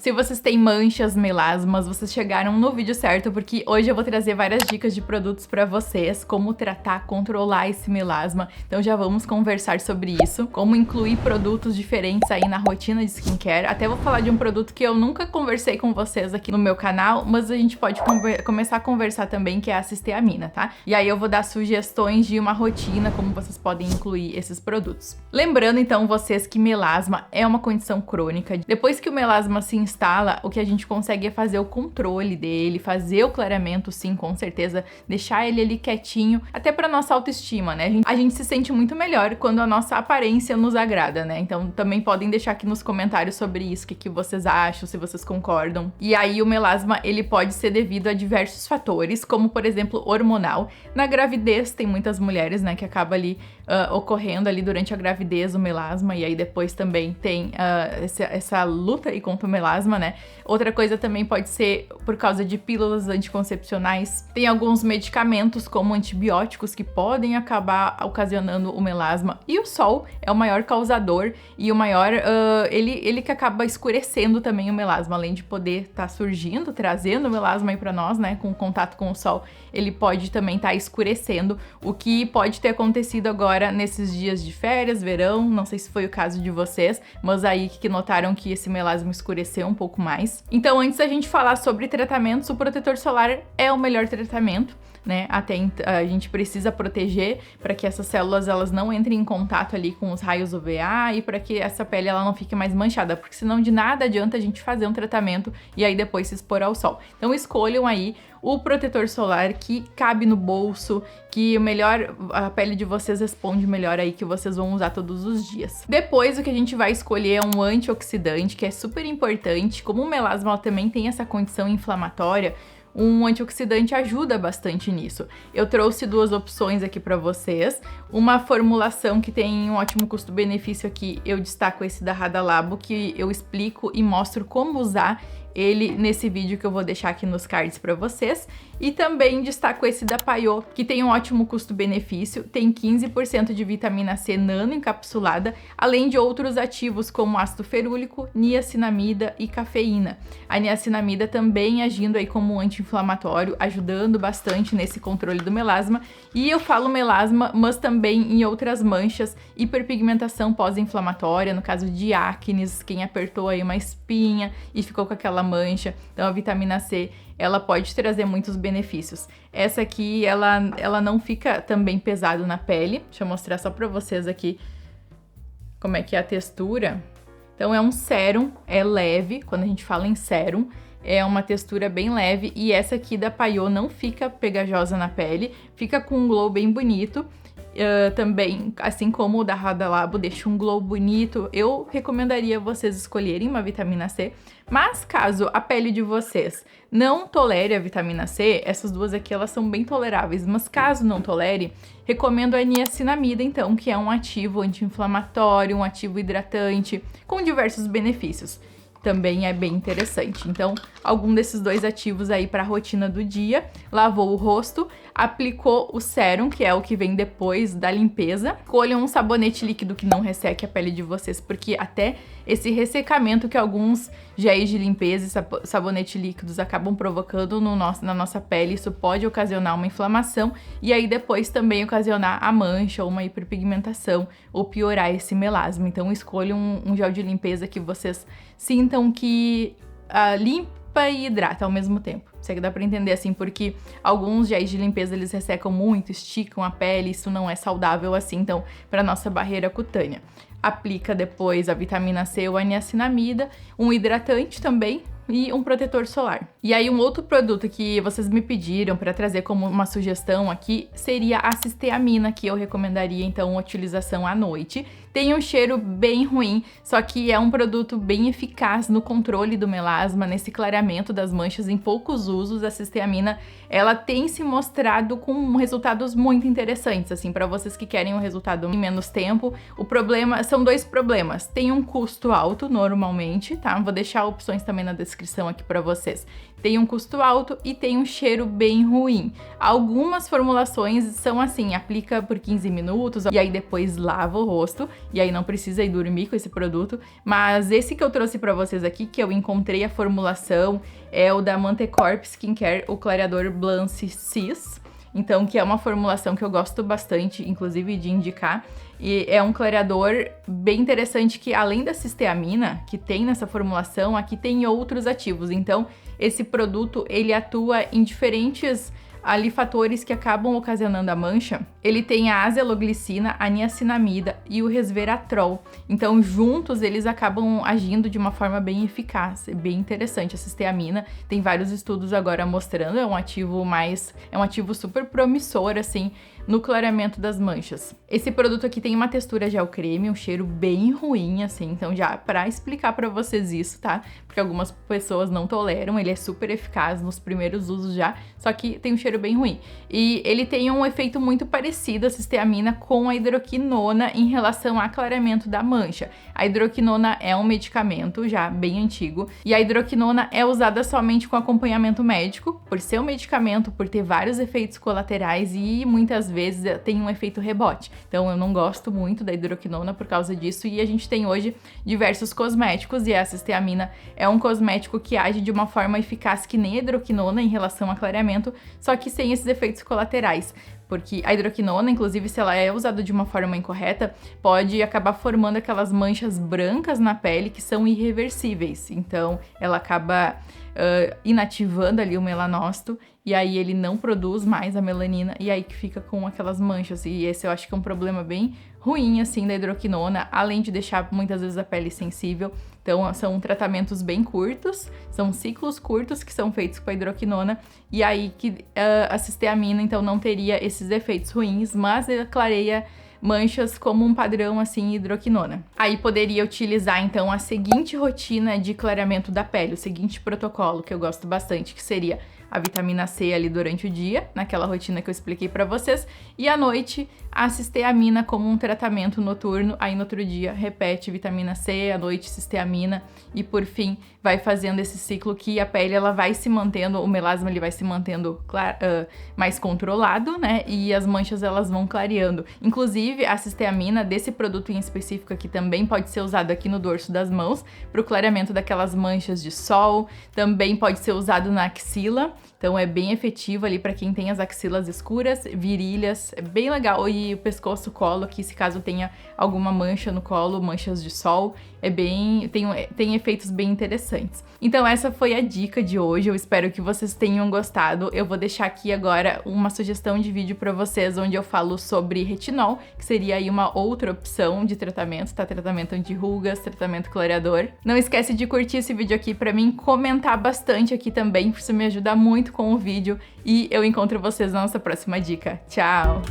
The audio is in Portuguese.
Se vocês têm manchas, melasmas, vocês chegaram no vídeo certo, porque hoje eu vou trazer várias dicas de produtos pra vocês, como tratar, controlar esse melasma. Então já vamos conversar sobre isso, como incluir produtos diferentes aí na rotina de skincare. Até vou falar de um produto que eu nunca conversei com vocês aqui no meu canal, mas a gente pode começar a conversar também, que é a cisteamina, tá? E aí eu vou dar sugestões de uma rotina, como vocês podem incluir esses produtos. Lembrando então vocês que melasma é uma condição crônica. Depois que o melasma se instala, o que a gente consegue é fazer o controle dele, fazer o clareamento, sim, com certeza, deixar ele ali quietinho, até pra nossa autoestima, né? A gente se sente muito melhor quando a nossa aparência nos agrada, né? Então também podem deixar aqui nos comentários sobre isso, o que vocês acham, se vocês concordam. E aí o melasma, ele pode ser devido a diversos fatores, como por exemplo, hormonal. Na gravidez tem muitas mulheres, né, que acaba ali ocorrendo ali durante a gravidez o melasma, e aí depois também tem essa luta aí contra o melasma, né? Outra coisa também pode ser por causa de pílulas anticoncepcionais. Tem alguns medicamentos como antibióticos que podem acabar ocasionando o melasma, e o sol é o maior causador e o maior, ele que acaba escurecendo também o melasma, além de poder estar surgindo, trazendo o melasma aí pra nós, né, com contato com o sol, ele pode também estar escurecendo, o que pode ter acontecido agora nesses dias de férias, verão, não sei se foi o caso de vocês, mas aí que notaram que esse melasma escureceu um pouco mais. Então, antes da gente falar sobre tratamentos, o protetor solar é o melhor tratamento, né? Até a gente precisa proteger para que essas células elas não entrem em contato ali com os raios UVA e para que essa pele ela não fique mais manchada, porque senão de nada adianta a gente fazer um tratamento e aí depois se expor ao sol. Então escolham aí o protetor solar que cabe no bolso, que a pele de vocês responde melhor aí, que vocês vão usar todos os dias. Depois o que a gente vai escolher é um antioxidante, que é super importante. Como o melasma também tem essa condição inflamatória, um antioxidante ajuda bastante nisso. Eu trouxe duas opções aqui para vocês. Uma formulação que tem um ótimo custo-benefício aqui, eu destaco esse da Rada Labo, que eu explico e mostro como usar ele nesse vídeo que eu vou deixar aqui nos cards para vocês. E também destaco esse da Paiô, que tem um ótimo custo-benefício, tem 15% de vitamina C nano encapsulada, além de outros ativos como ácido ferúlico, niacinamida e cafeína. A niacinamida também agindo aí como anti-inflamatório, ajudando bastante nesse controle do melasma. E eu falo melasma, mas também em outras manchas, hiperpigmentação pós-inflamatória, no caso de acne, quem apertou aí uma espinha e ficou com aquela mancha. Então a vitamina C, ela pode trazer muitos benefícios. Essa aqui, ela não fica também pesado na pele. Deixa eu mostrar só pra vocês aqui como é que é a textura. Então é um sérum, é leve, quando a gente fala em sérum, é uma textura bem leve, e essa aqui da Paiô não fica pegajosa na pele, fica com um glow bem bonito. Também, assim como o da Rada Labo, deixa um glow bonito. Eu recomendaria vocês escolherem uma vitamina C, mas caso a pele de vocês não tolere a vitamina C, essas duas aqui elas são bem toleráveis, mas caso não tolere, recomendo a niacinamida então, que é um ativo anti-inflamatório, um ativo hidratante, com diversos benefícios. Também é bem interessante. Então, algum desses dois ativos aí para a rotina do dia. Lavou o rosto, aplicou o sérum, que é o que vem depois da limpeza. Escolham um sabonete líquido que não resseque a pele de vocês, porque até esse ressecamento que alguns géis de limpeza e sabonete líquidos acabam provocando na nossa pele, isso pode ocasionar uma inflamação e aí depois também ocasionar a mancha ou uma hiperpigmentação ou piorar esse melasma. Então escolham um gel de limpeza que vocês sintam que limpa e hidrata ao mesmo tempo. Sei que dá pra entender assim, porque alguns géis de limpeza eles ressecam muito, esticam a pele, isso não é saudável assim, então, pra nossa barreira cutânea. Aplica depois a vitamina C ou a niacinamida, um hidratante também e um protetor solar. E aí um outro produto que vocês me pediram para trazer como uma sugestão aqui seria a cisteamina, que eu recomendaria então a utilização à noite. Tem um cheiro bem ruim, só que é um produto bem eficaz no controle do melasma, nesse clareamento das manchas em poucos usos. A cisteamina, ela tem se mostrado com resultados muito interessantes, assim, para vocês que querem um resultado em menos tempo. O problema, são dois problemas. Tem um custo alto normalmente, tá? Vou deixar opções também na descrição aqui para vocês. Tem um custo alto e tem um cheiro bem ruim. Algumas formulações são assim, aplica por 15 minutos e aí depois lava o rosto. e aí não precisa ir dormir com esse produto. Mas esse que eu trouxe pra vocês aqui, que eu encontrei a formulação, é o da Mantecorp Skincare, o clareador Blancy Cis. Então, que é uma formulação que eu gosto bastante, inclusive, de indicar. E é um clareador bem interessante que, além da cisteamina que tem nessa formulação, aqui tem outros ativos. Então, esse produto, ele atua em diferentes ali fatores que acabam ocasionando a mancha. Ele tem a azeloglicina, a niacinamida e o resveratrol. Então, juntos, eles acabam agindo de uma forma bem eficaz. É bem interessante. A cisteamina tem vários estudos agora mostrando, é um ativo super promissor, assim, no clareamento das manchas. Esse produto aqui tem uma textura gel creme, um cheiro bem ruim, assim, então já pra explicar pra vocês isso, tá? Porque algumas pessoas não toleram, ele é super eficaz nos primeiros usos já, só que tem um cheiro bem ruim. E ele tem um efeito muito parecido, a cisteamina, com a hidroquinona em relação a clareamento da mancha. A hidroquinona é um medicamento já bem antigo, e a hidroquinona é usada somente com acompanhamento médico, por ser um medicamento, por ter vários efeitos colaterais e muitas vezes tem um efeito rebote. Então eu não gosto muito da hidroquinona por causa disso, e a gente tem hoje diversos cosméticos, e a cisteamina é um cosmético que age de uma forma eficaz que nem a hidroquinona em relação a clareamento, só que sem esses efeitos colaterais. Porque a hidroquinona, inclusive, se ela é usada de uma forma incorreta, pode acabar formando aquelas manchas brancas na pele que são irreversíveis. Então, ela acaba inativando ali o melanócito, e aí ele não produz mais a melanina, e aí que fica com aquelas manchas. E esse eu acho que é um problema bem ruim, assim, da hidroquinona, além de deixar muitas vezes a pele sensível. Então, são tratamentos bem curtos, são ciclos curtos que são feitos com a hidroquinona, e aí que a cisteamina, então, não teria esses efeitos ruins, mas ela clareia manchas como um padrão, assim, hidroquinona. Aí poderia utilizar, então, a seguinte rotina de clareamento da pele, o seguinte protocolo, que eu gosto bastante, que seria a vitamina C ali durante o dia, naquela rotina que eu expliquei pra vocês, e à noite a cisteamina como um tratamento noturno, aí no outro dia repete vitamina C, à noite cisteamina, e por fim vai fazendo esse ciclo que a pele ela vai se mantendo, o melasma ele vai se mantendo mais controlado, né, e as manchas elas vão clareando. Inclusive a cisteamina desse produto em específico aqui também pode ser usado aqui no dorso das mãos, pro clareamento daquelas manchas de sol, também pode ser usado na axila. Então é bem efetivo ali para quem tem as axilas escuras, virilhas, é bem legal. E o pescoço, colo, que se caso tenha alguma mancha no colo, manchas de sol, tem efeitos bem interessantes. Então essa foi a dica de hoje, eu espero que vocês tenham gostado. Eu vou deixar aqui agora uma sugestão de vídeo para vocês, onde eu falo sobre retinol, que seria aí uma outra opção de tratamento, tá? Tratamento anti-rugas, tratamento clareador. Não esquece de curtir esse vídeo aqui para mim, comentar bastante aqui também, isso me ajuda muito com o vídeo, e eu encontro vocês na nossa próxima dica. Tchau!